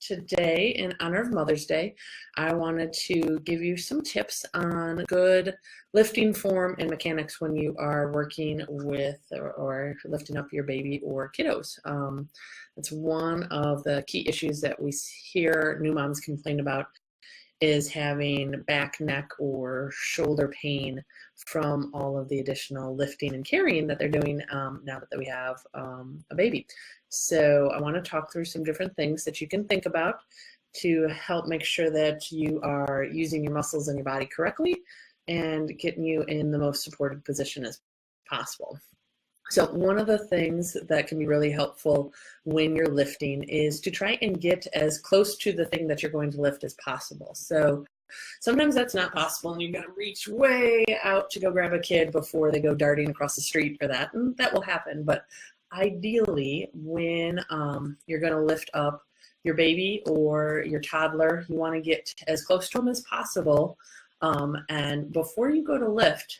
today, in honor of Mother's Day, I wanted to give you some tips on good lifting form and mechanics when you are working with or lifting up your baby or kiddos. It's one of the key issues that we hear new moms complain about, is having back, neck, or shoulder pain from all of the additional lifting and carrying that they're doing now that we have a baby. So I want to talk through some different things that you can think about to help make sure that you are using your muscles in your body correctly and getting you in the most supported position as possible. So one of the things that can be really helpful when you're lifting is to try and get as close to the thing that you're going to lift as possible. So sometimes that's not possible and you've got to reach way out to go grab a kid before they go darting across the street for that, and that will happen. But ideally, when you're going to lift up your baby or your toddler, you want to get as close to them as possible. And before you go to lift,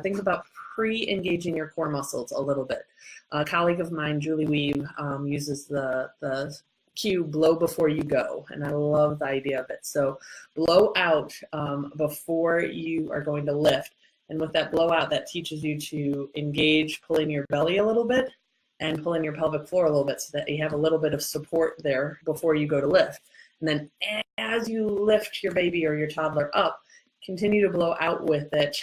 think about pre-engaging your core muscles a little bit. A colleague of mine, Julie Weave, uses the cue blow before you go, and I love the idea of it. So blow out before you are going to lift, and with that blowout, that teaches you to engage, pull in your belly a little bit and pull in your pelvic floor a little bit so that you have a little bit of support there before you go to lift. And then as you lift your baby or your toddler up, continue to blow out with it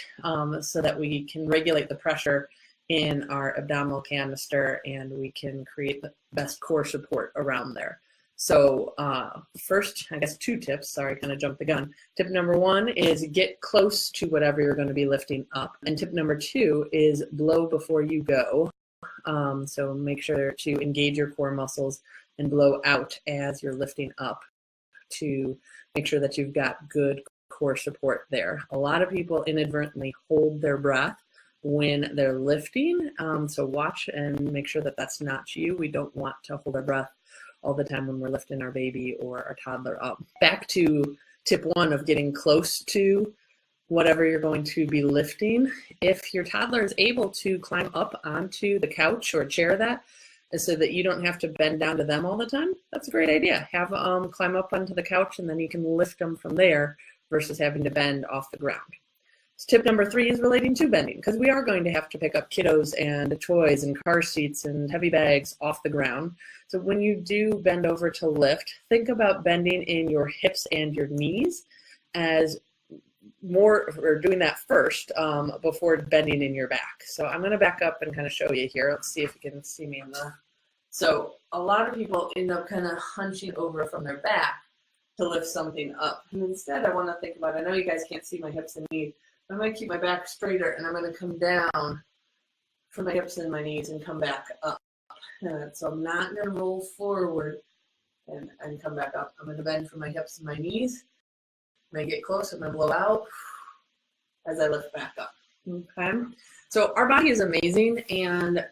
so that we can regulate the pressure in our abdominal canister and we can create the best core support around there. So first, I guess 2 tips, sorry, kind of jumped the gun. Tip number 1 is get close to whatever you're going to be lifting up. And tip number 2 is blow before you go. So make sure to engage your core muscles and blow out as you're lifting up to make sure that you've got good core support there. A lot of people inadvertently hold their breath when they're lifting, so watch and make sure that that's not you. We don't want to hold our breath all the time when we're lifting our baby or our toddler up. Back to tip 1 of getting close to whatever you're going to be lifting. If your toddler is able to climb up onto the couch or chair that, so that you don't have to bend down to them all the time, that's a great idea. Have them climb up onto the couch and then you can lift them from there versus having to bend off the ground. So tip number 3 is relating to bending, because we are going to have to pick up kiddos and toys and car seats and heavy bags off the ground. So when you do bend over to lift, think about bending in your hips and your knees as more, or doing that first before bending in your back. So I'm going to back up and kind of show you here. Let's see if you can see me in the. So a lot of people end up kind of hunching over from their back to lift something up. And instead, I want to think about, I know you guys can't see my hips and knees, but I'm going to keep my back straighter and I'm going to come down from my hips and my knees and come back up. So I'm not going to roll forward and come back up. I'm going to bend from my hips and my knees. When I get close, I'm going to blow out as I lift back up. Okay. So our body is amazing and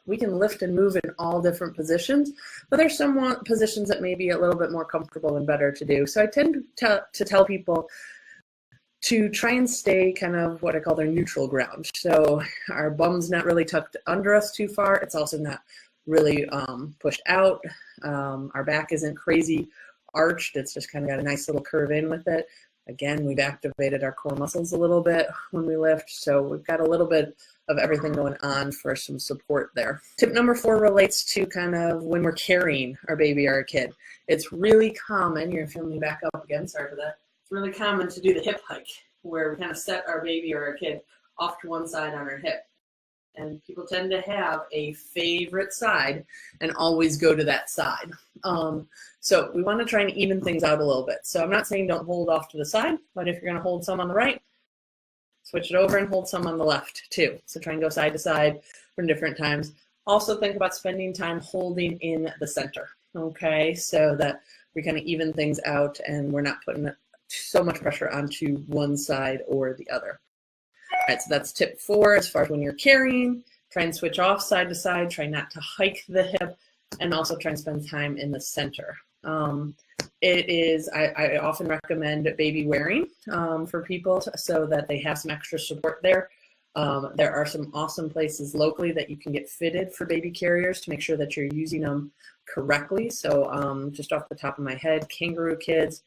we can lift and move in all different positions, but there's some positions that may be a little bit more comfortable and better to do. So I tend to tell people to try and stay kind of what I call their neutral ground. So our bum's not really tucked under us too far. It's also not really pushed out. Our back isn't crazy arched. It's just kind of got a nice little curve in with it. Again, we've activated our core muscles a little bit when we lift, so we've got a little bit of everything going on for some support there. Tip number 4 relates to kind of when we're carrying our baby or our kid. It's really common, you're feeling me back up again, sorry for that. It's really common to do the hip hike, where we kind of set our baby or our kid off to one side on our hip. And people tend to have a favorite side and always go to that side. So we want to try and even things out a little bit. So I'm not saying don't hold off to the side, but if you're going to hold some on the right, switch it over and hold some on the left too. So try and go side to side from different times. Also think about spending time holding in the center, okay? So that we kind of even things out and we're not putting so much pressure onto one side or the other. All right, so that's tip 4 as far as when you're carrying. Try and switch off side to side. Try not to hike the hip, and also try and spend time in the center. I often recommend baby wearing for people so that they have some extra support there. There are some awesome places locally that you can get fitted for baby carriers to make sure that you're using them correctly. So just off the top of my head, Kangaroo Kids,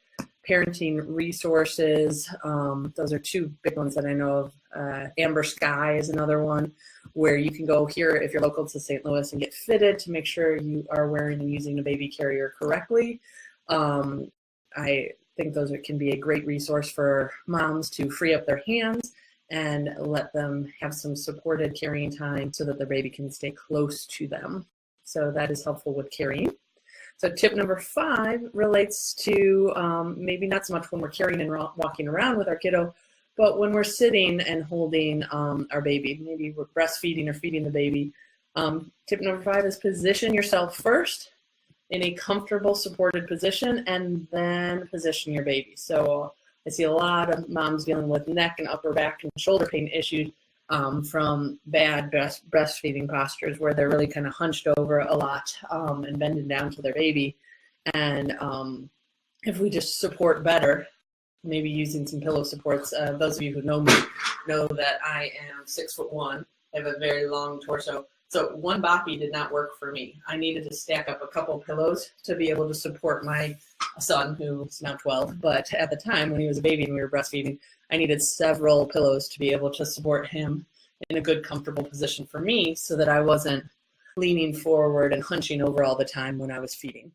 Parenting Resources, those are two big ones that I know of. Amber Sky is another one where you can go here if you're local to St. Louis and get fitted to make sure you are wearing and using a baby carrier correctly. I think those can be a great resource for moms to free up their hands and let them have some supported carrying time so that their baby can stay close to them. So that is helpful with carrying. So tip number 5 relates to maybe not so much when we're carrying and walking around with our kiddo, but when we're sitting and holding our baby. Maybe we're breastfeeding or feeding the baby. Tip number 5 is position yourself first in a comfortable, supported position, and then position your baby. So I see a lot of moms dealing with neck and upper back and shoulder pain issues from bad breastfeeding postures where they're really kind of hunched over a lot and bending down to their baby. And if we just support better, maybe using some pillow supports. Those of you who know me know that I am 6'1", I have a very long torso. So one boppy did not work for me. I needed to stack up a couple pillows to be able to support my son, who's now 12. But at the time when he was a baby and we were breastfeeding, I needed several pillows to be able to support him in a good, comfortable position for me so that I wasn't leaning forward and hunching over all the time when I was feeding.